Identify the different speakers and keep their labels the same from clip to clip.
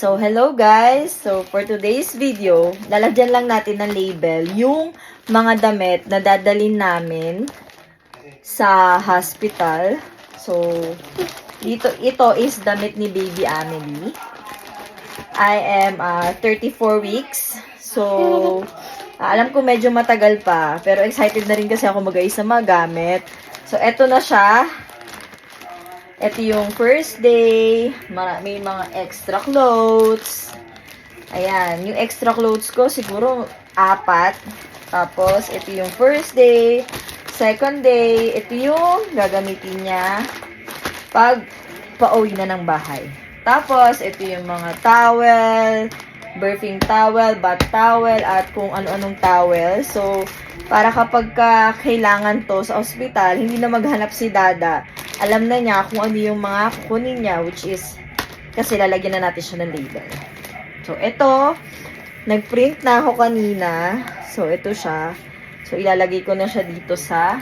Speaker 1: So, hello guys! So, for today's video, lalagyan lang natin ng label yung mga damit na dadalhin namin sa hospital. So, ito is damit ni Baby Amelie. I am 34 weeks. So, alam ko medyo matagal pa, pero excited na rin kasi ako mag-ayos ng mga gamit. So, eto na siya. Ito yung first day. May mga extra clothes. Ayan. Yung extra clothes ko, siguro 4. Tapos, ito yung first day. Second day, ito yung gagamitin niya pag pauwi na ng bahay. Tapos, ito yung mga towel, birthing towel, bath towel, at kung ano-anong towel. So, para kapag kailangan to sa ospital, hindi na maghanap si Dada. Alam na niya kung ano yung mga kukunin niya, which is, kasi lalagyan na natin siya ng label. So, ito, nag-print na ako kanina. So, ito siya. So, ilalagay ko na siya dito sa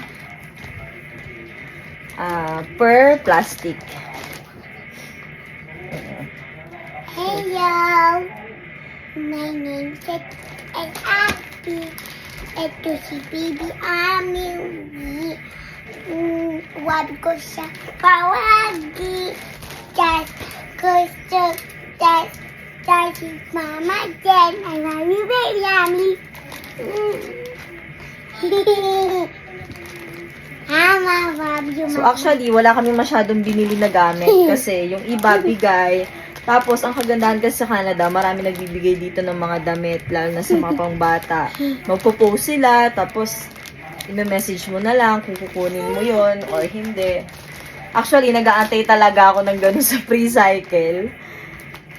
Speaker 1: per plastic.
Speaker 2: Hello! My name is Abby. Ito si Baby Amelie. Huwag ko siya pawagi. That's his Mama Jen. I love you, Baby Amelie. Mama, love you,
Speaker 1: So, actually, wala kami masyadong binili na gamit kasi yung iba bigay. Tapos, ang kagandahan kasi sa Canada, marami nagbibigay dito ng mga damit, lalo na sa mga pangbata. Magpo-post sila, tapos, i-message mo na lang kung kukunin mo yon or hindi. Actually, nag-aantay talaga ako ng ganun sa pre-cycle.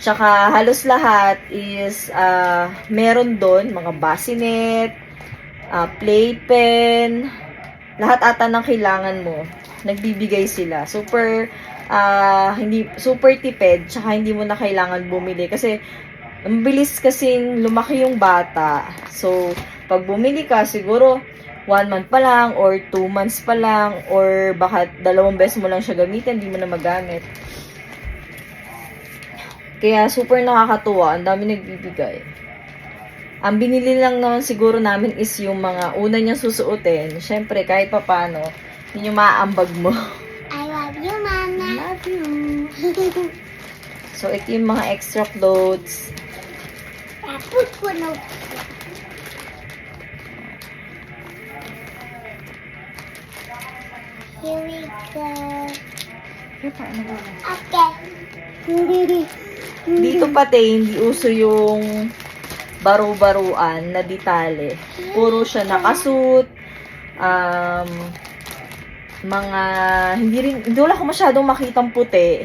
Speaker 1: Tsaka, halos lahat is, meron doon, mga bassinet, playpen, lahat ata ng kailangan mo, nagbibigay sila. Hindi super tipid, tsaka hindi mo na kailangan bumili kasi ang bilis kasing lumaki yung bata. So, pag bumili ka, siguro 1 month pa lang or 2 months pa lang or baka 2 beses mo lang siya gamitin, hindi mo na magamit. Kaya super nakakatuwa, ang dami nagbibigay. Ang binili lang naman siguro namin is yung mga una niyang susuotin. Syempre, kahit papano, yun yung maaambag mo.
Speaker 2: I love you, Mama.
Speaker 1: Love you. So, ito yung mga extra clothes.
Speaker 2: Tapos ko na. Here we go. Okay.
Speaker 1: Dito pati, hindi uso yung baro-baruan na ditale. Puro siya nakasuit. Hindi wala ko masyadong makitang puti.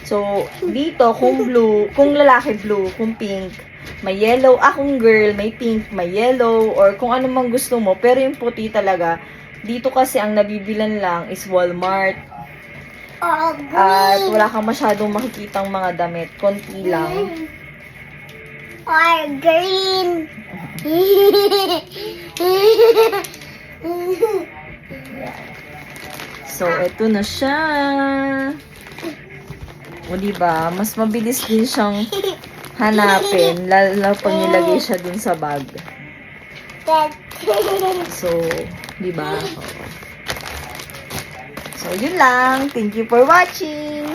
Speaker 1: So, dito, kung blue, kung lalaki blue, kung pink, may yellow. Kung girl, may pink, may yellow, or kung ano mang gusto mo. Pero yung puti talaga, dito kasi ang nabibilan lang is Walmart.
Speaker 2: Oh,
Speaker 1: At
Speaker 2: green.
Speaker 1: wala kang masyadong makikitang mga damit. Konti lang.
Speaker 2: Or green.
Speaker 1: So, eto na siya. O, diba? Mas mabilis din siyang hanapin. Lalo na pag nilagay siya dun sa bag. So, diba? So, yun lang. Thank you for watching.